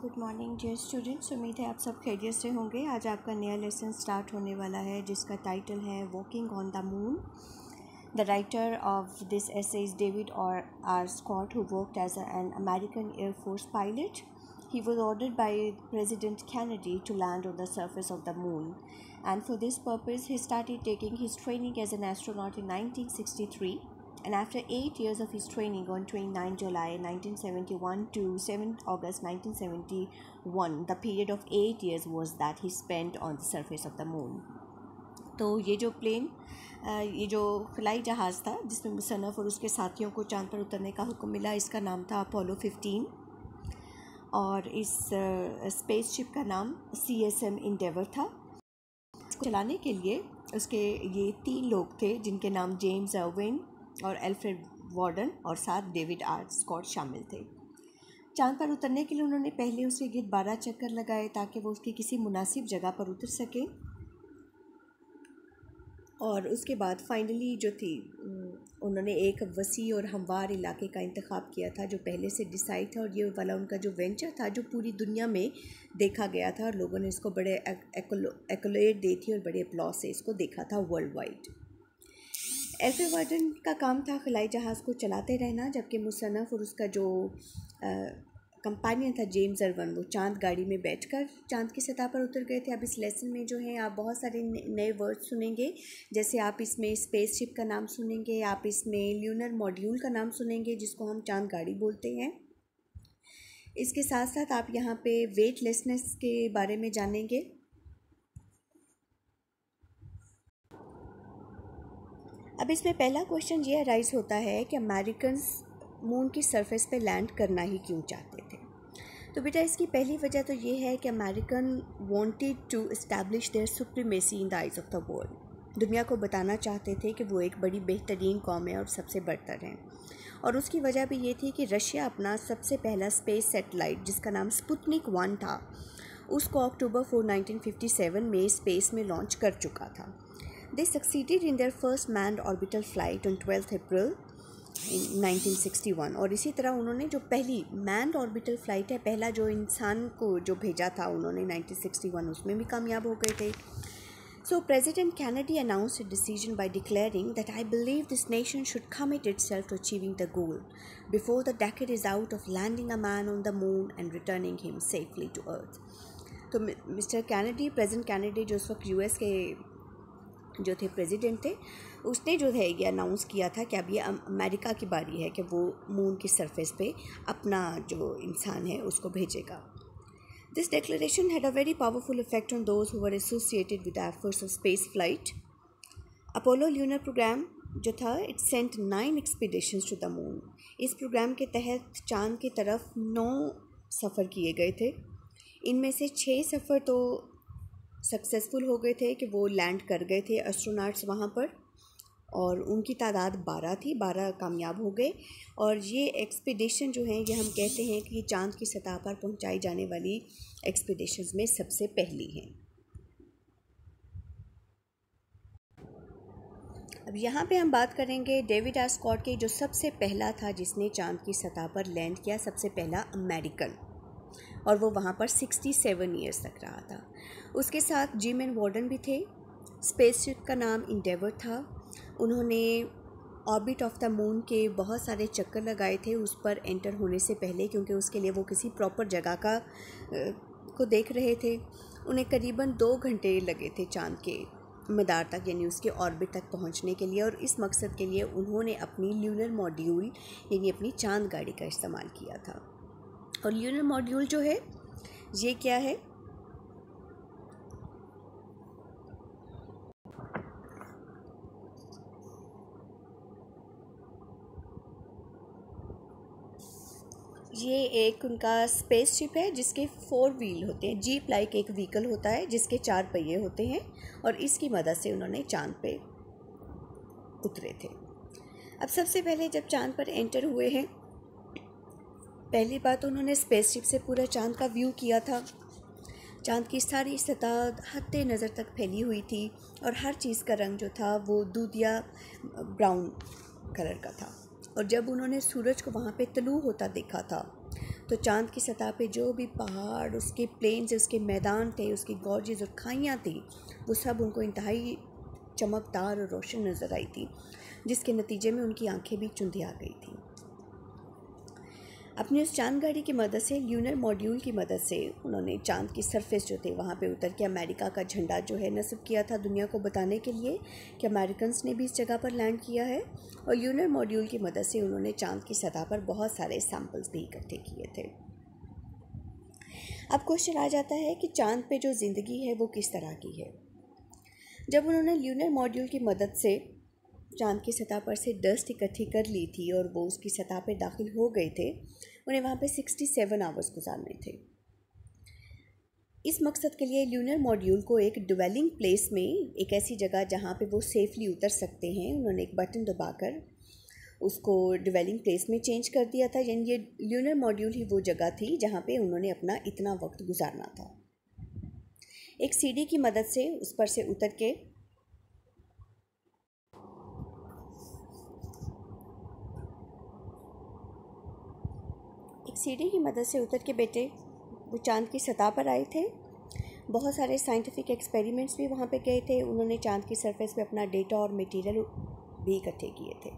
Good morning dear students. उम्मीद है आप सब खैरियत से होंगे। आज आपका नया लेसन स्टार्ट होने वाला है जिसका टाइटल है walking on the moon. The writer of this essay is David R. Scott, who worked as an American Air Force pilot. He was ordered by President Kennedy to land on the surface of the moon, and for this purpose he started taking his training as an astronaut in 1963. And after 8 years of his training, on 29 July 1971 to 7 August 1971, the period of 8 years was that he spent on the surface of the moon. तो ये जो plane, ये जो खलाई जहाज़ था जिसमें मुशर्रफ और उसके साथियों को चाँद पर उतरने का हुक्म मिला, इसका नाम था अपोलो 15 और इस स्पेसशिप का नाम CSM इंडेवर था। इसको चलाने के लिए उसके ये 3 लोग थे जिनके नाम जेम्स अर्विन और एल्फ्रेड वार्डन और साथ डेविड आर स्कॉट शामिल थे। चाँद पर उतरने के लिए उन्होंने पहले उसके गिर्द 12 चक्कर लगाए ताकि वो उसकी किसी मुनासिब जगह पर उतर सकें, और उसके बाद फाइनली जो थी उन्होंने एक वसी और हमवार इलाके का इंतखाब किया था जो पहले से डिसाइड था, और ये वाला उनका जो वेंचर था जो पूरी दुनिया में देखा गया था और लोगों ने इसको बड़े एक्कोलेट दी थी और बड़े अपलॉज से इसको देखा था वर्ल्ड वाइड। एल्फ्रेड वार्डन का काम था खलाई जहाज़ को चलाते रहना, जबकि मुशर्रफ और उसका जो कंपेनियन था जेम्स अर्विन वो चाँद गाड़ी में बैठकर चाँद की सतह पर उतर गए थे। अब इस लेसन में जो है आप बहुत सारे नए वर्ड सुनेंगे, जैसे आप इसमें स्पेसशिप का नाम सुनेंगे, आप इसमें ल्यूनर मॉड्यूल का नाम सुनेंगे जिसको हम चाँद गाड़ी बोलते हैं। इसके साथ साथ आप यहाँ पे वेटलेसनेस के बारे में जानेंगे। अब इसमें पहला क्वेश्चन ये अराइज होता है कि अमेरिकन्स मून की सरफेस पे लैंड करना ही क्यों चाहते थे। तो बेटा इसकी पहली वजह तो ये है कि American wanted to establish their supremacy in the eyes of the world. दुनिया को बताना चाहते थे कि वो एक बड़ी बेहतरीन कौम है और सबसे बढ़तर हैं, और उसकी वजह भी ये थी कि रशिया अपना सबसे पहला स्पेस सैटेलाइट जिसका नाम स्पुतनिक 1 था उसको अक्टूबर 4, 1957 में स्पेस में लॉन्च कर चुका था। They succeeded in their first manned orbital flight on 12th April in 1961, और इसी तरह उन्होंने जो पहली manned orbital flight है, पहला जो इंसान को जो भेजा था उन्होंने 1961, उसमें भी कामयाब हो गए थे। So President Kennedy announced a decision by declaring that I believe this nation should commit itself to achieving the goal before the decade is out of landing a man on the moon and returning him safely to Earth। तो mister Kennedy, president Kennedy जो उस वक्त US के जो थे president थे, उसने जो है ये अनाउंस किया था कि अब ये अमेरिका की बारी है कि वो मून की सरफेस पे अपना जो इंसान है उसको भेजेगा। This declaration had a very powerful effect on those who were associated with the efforts of space flight. Apollo lunar program जो था it sent 9 expeditions to the moon. इस प्रोग्राम के तहत चाँद की तरफ 9 सफ़र किए गए थे। इनमें से 6 सफ़र तो सक्सेसफुल हो गए थे कि वो लैंड कर गए थे एस्ट्रोनॉट्स वहाँ पर, और उनकी तादाद 12 थी, 12 कामयाब हो गए। और ये एक्सपीडिशन जो है ये हम कहते हैं कि चाँद की सतह पर पहुँचाई जाने वाली एक्सपीडिशंस में सबसे पहली हैं। अब यहाँ पे हम बात करेंगे डेविड आर स्कॉट के, जो सबसे पहला था जिसने चाँद की सतह पर लैंड किया, सबसे पहला अमेरिकन, और वो वहाँ पर 67 ईयर्स तक रहा था। उसके साथ जिम एंड वार्डन भी थे। स्पेसशिप का नाम इंडेवर था। उन्होंने ऑर्बिट ऑफ द मून के बहुत सारे चक्कर लगाए थे उस पर एंटर होने से पहले, क्योंकि उसके लिए वो किसी प्रॉपर जगह को देख रहे थे। उन्हें करीबन 2 घंटे लगे थे चाँद के मदार तक, यानी उसके ऑर्बिट तक पहुंचने के लिए, और इस मकसद के लिए उन्होंने अपनी ल्यूनर मॉड्यूल यानी अपनी चाँद गाड़ी का इस्तेमाल किया था। और ल्यूनर मॉड्यूल जो है ये क्या है, ये एक उनका स्पेसशिप है जिसके 4 व्हील होते हैं। जीप लाइक एक व्हीकल होता है जिसके 4 पहिए होते हैं, और इसकी मदद से उन्होंने चाँद पे उतरे थे। अब सबसे पहले जब चाँद पर एंटर हुए हैं, पहली बात उन्होंने स्पेसशिप से पूरा चाँद का व्यू किया था। चाँद की सारी सतह हत्ते नज़र तक फैली हुई थी, और हर चीज़ का रंग जो था वो दूधिया ब्राउन कलर का था। और जब उन्होंने सूरज को वहाँ पे तलू होता देखा था तो चाँद की सतह पे जो भी पहाड़, उसके प्लेन्स, उसके मैदान थे, उसकी गॉर्जेस और खाइयाँ थी, वो सब उनको इंतहाई चमकदार और रोशन नज़र आई थी, जिसके नतीजे में उनकी आंखें भी चुंधिया गई थी। अपनी उस चांद गाड़ी की मदद से, ल्यूनर मॉड्यूल की मदद से, उन्होंने चांद की सरफेस जो थे वहाँ पे उतर के अमेरिका का झंडा जो है नस्ब किया था, दुनिया को बताने के लिए कि अमेरिकन्स ने भी इस जगह पर लैंड किया है। और ल्यूनर मॉड्यूल की मदद से उन्होंने चांद की सतह पर बहुत सारे सैंपल्स भी इकट्ठे किए थे। अब क्वेश्चन आ जाता है कि चांद पे जो ज़िंदगी है वो किस तरह की है। जब उन्होंने ल्यूनर मॉड्यूल की मदद से चांद की सतह पर से डस्ट इकट्ठी कर ली थी और वो उसकी सतह पर दाखिल हो गए थे, उन्हें वहाँ पे 67 आवर्स गुजारने थे। इस मकसद के लिए ल्यूनर मॉड्यूल को एक ड्वेलिंग प्लेस में, एक ऐसी जगह जहाँ पे वो सेफली उतर सकते हैं, उन्होंने एक बटन दबाकर उसको ड्वेलिंग प्लेस में चेंज कर दिया था। यानी ये ल्यूनर मॉड्यूल ही वो जगह थी जहाँ पे उन्होंने अपना इतना वक्त गुजारना था। एक सीढ़ी की मदद से उस पर से उतर के बेटे वो चांद की सतह पर आए थे। बहुत सारे साइंटिफिक एक्सपेरिमेंट्स भी वहाँ पे गए थे। उन्होंने चांद की सरफेस पे अपना डेटा और मटेरियल भी इकट्ठे किए थे।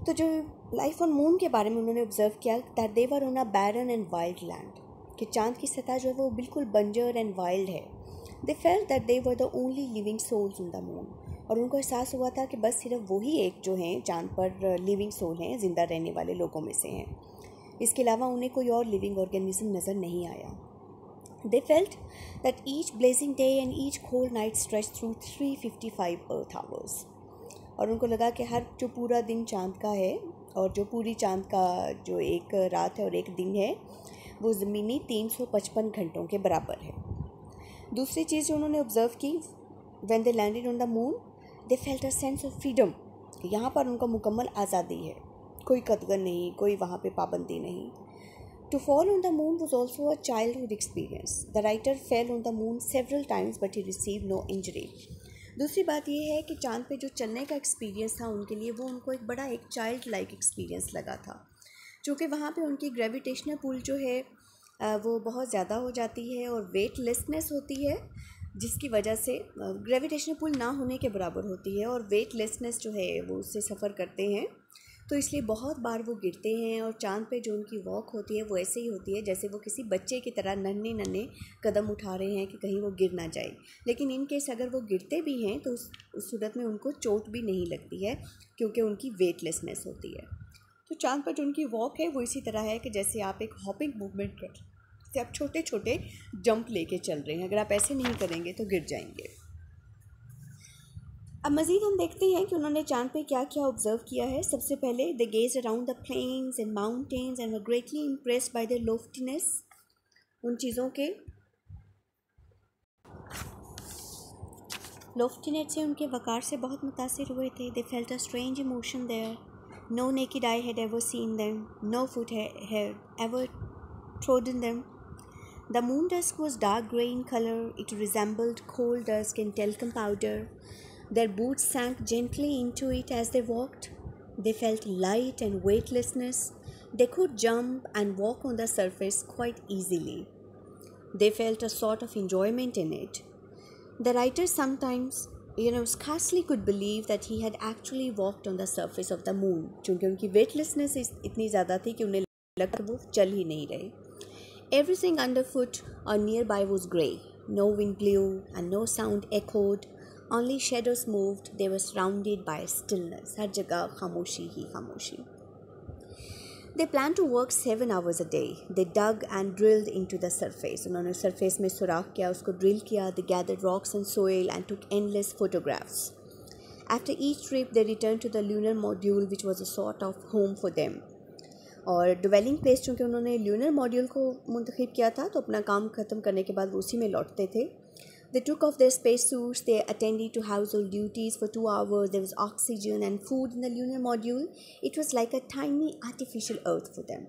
तो जो लाइफ ऑन मून के बारे में उन्होंने ऑब्जर्व किया, that they were on a barren and wild land, कि चांद की सतह जो है वो बिल्कुल बंजर एंड वाइल्ड है। They felt that they were the only living souls on the moon, और उनको एहसास हुआ था कि बस सिर्फ वही एक जो हैं चांद पर लिविंग सोल हैं, ज़िंदा रहने वाले लोगों में से हैं। इसके अलावा उन्हें कोई और लिविंग ऑर्गेनिज्म नज़र नहीं आया। दे felt that each blazing day and each cold night stretch through 355 earth hours, और उनको लगा कि हर जो पूरा दिन चांद का है और जो पूरी चांद का जो एक रात है और एक दिन है, वो ज़मीनी 355 घंटों के बराबर है। दूसरी चीज़ जो उन्होंने ऑब्ज़र्व की, when they landed on the moon, they felt a sense of freedom. यहाँ पर उनको मुकम्मल आज़ादी है, कोई कतगन नहीं, कोई वहाँ पे पाबंदी नहीं। To fall on the moon was also a childhood experience. The writer fell on the moon several times but he received no injury. दूसरी बात यह है कि चांद पे जो चलने का एक्सपीरियंस था उनके लिए, वो उनको एक बड़ा एक चाइल्ड लाइक एक्सपीरियंस लगा था, क्योंकि वहाँ पे उनकी ग्रेविटेशनल पुल जो है वो बहुत ज़्यादा हो जाती है और वेटलेसनेस होती है, जिसकी वजह से ग्रेविटेशनल पुल ना होने के बराबर होती है और वेटलेसनेस जो है वो उससे सफ़र करते हैं। तो इसलिए बहुत बार वो गिरते हैं, और चांद पे जो उनकी वॉक होती है वो ऐसे ही होती है जैसे वो किसी बच्चे की तरह नन्हे नन्हे कदम उठा रहे हैं कि कहीं वो गिर ना जाए। लेकिन इन केस अगर वो गिरते भी हैं तो उस सूरत में उनको चोट भी नहीं लगती है, क्योंकि उनकी वेटलेसनेस होती है। तो चांद पर जो उनकी वॉक है वो इसी तरह है कि जैसे आप एक हॉपिंग मूवमेंट कर, जैसे आप छोटे छोटे जंप लेके चल रहे हैं। अगर आप ऐसे नहीं करेंगे तो गिर जाएंगे। अब मज़ीद हम देखते हैं कि उन्होंने चांद पे क्या क्या ऑब्जर्व किया है। सबसे पहले, they gaze around the plains and mountains and were greatly impressed by their loftiness. उन चीज़ों के लोफ्टीनेस से, उनके वक़ार से बहुत मुतासिर हुए थे। They felt a strange emotion there, no naked eye had ever seen them, no foot had ever trodden them. The moon dusk was dark grey in color. It resembled coal dusk and talcum powder. Their boots sank gently into it as they walked. They felt light and weightlessness. They could jump and walk on the surface quite easily. They felt a sort of enjoyment in it. The writer sometimes, scarcely could believe that he had actually walked on the surface of the moon, क्योंकि उनकी weightlessness इतनी ज़्यादा थी कि उन्हें लगा वो चल ही नहीं रहे। Everything underfoot or nearby was grey. No wind blew and no sound echoed. Only shadows moved. They were surrounded by stillness. हर जगह खामोशी ही खामोशी। They planned to work 7 hours a day. They dug and drilled into the surface. उन्होंने surface में सुराख किया, उसको drill किया. They gathered rocks and soil and took endless photographs. After each trip, they returned to the lunar module, which was a sort of home for them. और dwelling place चूँकि उन्होंने lunar module को मुंतखब किया था, तो अपना काम ख़त्म करने के बाद वो उसी में लौटते थे। They took off their space suits, they attended to household duties for 2 hours, there was oxygen and food in the lunar module. It was like a tiny artificial earth for them.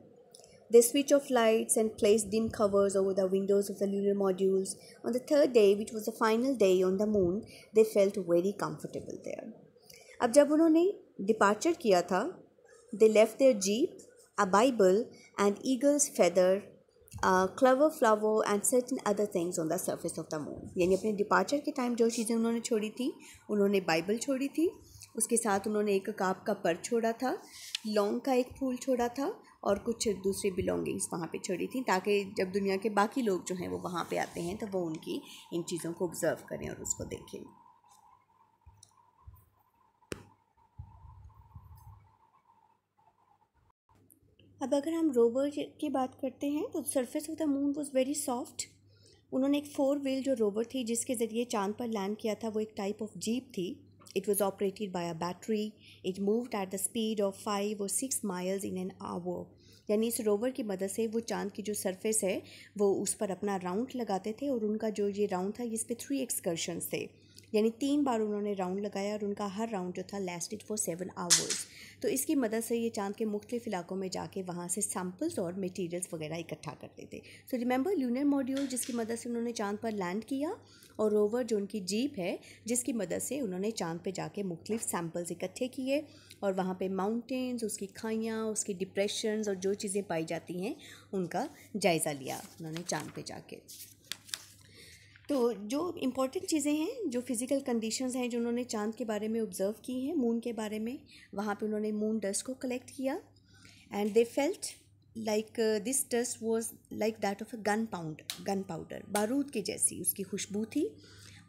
They switched off lights and placed dim covers over the windows of the lunar modules. On the third day, which was the final day on the moon, they felt very comfortable there. अब जब उन्होंने departure किया था, they left their jeep a Bible, and eagle's feather, clover flower and certain other things on the surface of the moon. यानी अपने departure के time जो चीज़ें उन्होंने छोड़ी थी, उन्होंने बाइबल छोड़ी थी, उसके साथ उन्होंने एक काब का पर छोड़ा था, लौंग का एक फूल छोड़ा था और कुछ दूसरी बिलोंगिंग्स वहाँ पे छोड़ी थी, ताकि जब दुनिया के बाकी लोग जो हैं वो वहाँ पे आते हैं तो वो उनकी इन चीज़ों को ऑब्ज़र्व करें और उसको देखें. अब अगर हम रोवर की बात करते हैं तो surface of the moon was very soft. उन्होंने एक 4 व्हील जो रोवर थी जिसके ज़रिए चांद पर लैंड किया था, वो एक टाइप ऑफ जीप थी. It was operated by a battery. It moved at the speed of 5 or 6 miles in an hour. यानी इस रोवर की मदद से वो चांद की जो सरफेस है वो उस पर अपना राउंड लगाते थे, और उनका जो ये राउंड था इस पे 3 एक्सकर्शंस थे, यानी 3 बार उन्होंने राउंड लगाया और उनका हर राउंड जो था लास्टेड फॉर 7 hours. तो इसकी मदद से ये चांद के मुख्तलिफ इलाकों में जाके वहाँ से सैम्पल्स और मटीरियल्स वगैरह इकट्ठा करते थे. सो रिमेंबर ल्यूनर मॉड्यूल जिसकी मदद से उन्होंने चांद पर लैंड किया, और रोवर जो उनकी जीप है जिसकी मदद से उन्होंने चांद पे जाके मुख्तलिफ सैम्पल्स इकट्ठे किए और वहाँ पे माउंटेन्स, उसकी खाइयाँ, उसकी डिप्रेशंस और जो चीज़ें पाई जाती हैं उनका जायज़ा लिया उन्होंने चांद पे जाके. तो जो इम्पॉर्टेंट चीज़ें हैं, जो फिज़िकल कंडीशंस हैं जो उन्होंने चांद के बारे में ऑब्ज़र्व की हैं, मून के बारे में, वहाँ पे उन्होंने मून डस्ट को कलेक्ट किया, and they felt like this dust was like that of a gun powder, बारूद की जैसी उसकी खुशबू थी.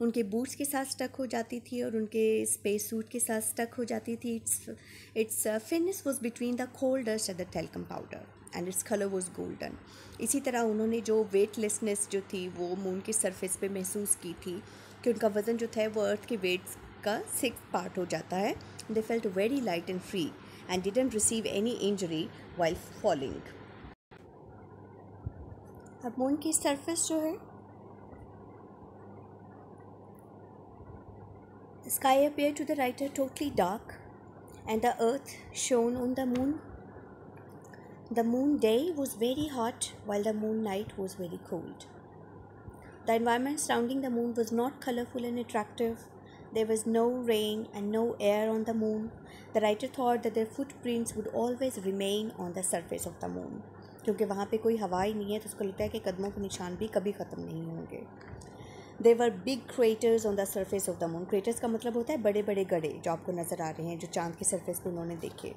उनके बूट्स के साथ स्टक हो जाती थी और उनके स्पेस सूट के साथ स्टक हो जाती थी. Its finish was between the coal dust and the talcum powder and its colour was golden. इसी तरह उन्होंने जो वेटलेसनेस जो थी वो मून की सरफेस पे महसूस की थी कि उनका वज़न जो था वो अर्थ के वेट्स का 6 पार्ट हो जाता है. They felt very light and free and didn't receive any injury while falling. अब मून की सरफेस जो है, the sky appeared to the writer totally dark, and the earth shone on the moon. The moon day was very hot, while the moon night was very cold. The environment surrounding the moon was not colorful and attractive. There was no rain and no air on the moon. The writer thought that their footprints would always remain on the surface of the moon. क्योंकि वहाँ पे कोई हवा ही नहीं है तो उसको लगता है कि कदमों के निशान भी कभी ख़त्म नहीं होंगे. There were big craters on the surface of the moon. Craters का मतलब होता है बड़े बड़े गड्ढे जो आपको नज़र आ रहे हैं, जो चांद की सरफेस पे उन्होंने देखे.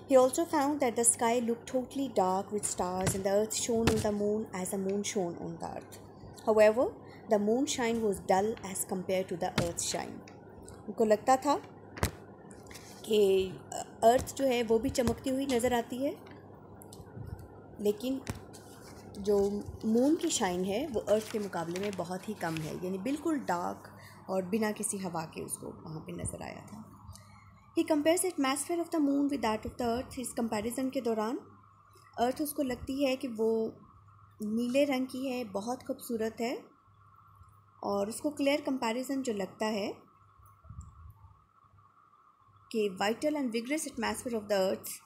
He also found that the sky looked totally dark with stars and the earth shone on the moon as the moon shone on the earth. However, the moonshine was dull as compared to the earth shine. उनको लगता था कि अर्थ जो है वो भी चमकती हुई नज़र आती है, लेकिन जो मून की शाइन है वो अर्थ के मुकाबले में बहुत ही कम है, यानी बिल्कुल डार्क और बिना किसी हवा के उसको वहाँ पे नज़र आया था. He compares atmosphere of the moon with that of the earth. इस कंपैरिजन के दौरान अर्थ उसको लगती है कि वो नीले रंग की है, बहुत खूबसूरत है, और उसको क्लियर कंपैरिजन जो लगता है कि vital and vigorous atmosphere of the earth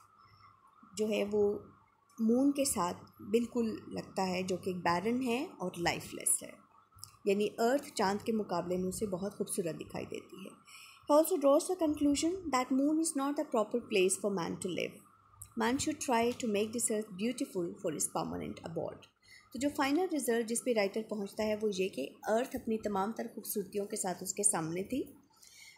जो है वो मून के साथ बिल्कुल लगता है, जो कि बैरन है और लाइफलेस है. यानी अर्थ चांद के मुकाबले में उसे बहुत खूबसूरत दिखाई देती है. He also draws the conclusion that moon is not the proper place for man to live. Man should try to make this earth beautiful for its permanent abode. तो जो फाइनल रिजल्ट जिस पे राइटर पहुंचता है वो ये कि अर्थ अपनी तमाम तर खूबसूरतियों के साथ उसके सामने थी,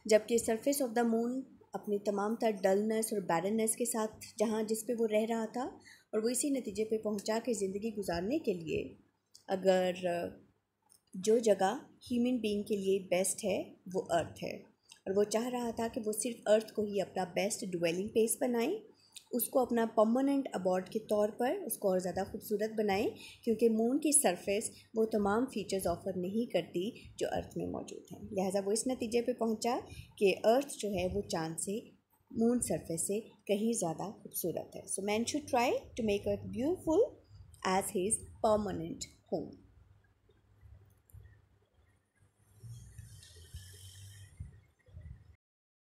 जबकि सरफेस ऑफ द मून अपनी तमाम तर डलनेस और बैरननेस के साथ जहाँ जिस पे वो रह रहा था, और वो इसी नतीजे पे पहुंचा कि ज़िंदगी गुजारने के लिए अगर जो जगह ह्यूमन बीइंग के लिए बेस्ट है वो अर्थ है, और वो चाह रहा था कि वो सिर्फ अर्थ को ही अपना बेस्ट ड्वेलिंग प्लेस बनाए, उसको अपना परमानेंट अबॉर्ड के तौर पर उसको और ज़्यादा खूबसूरत बनाएं, क्योंकि मून की सरफेस वो तमाम फीचर्स ऑफ़र नहीं करती जो अर्थ में मौजूद हैं. लिहाजा वो इस नतीजे पे पहुंचा कि अर्थ जो है वो चांद से, मून सरफेस से कहीं ज़्यादा खूबसूरत है. So man should try to make Earth beautiful as his permanent home.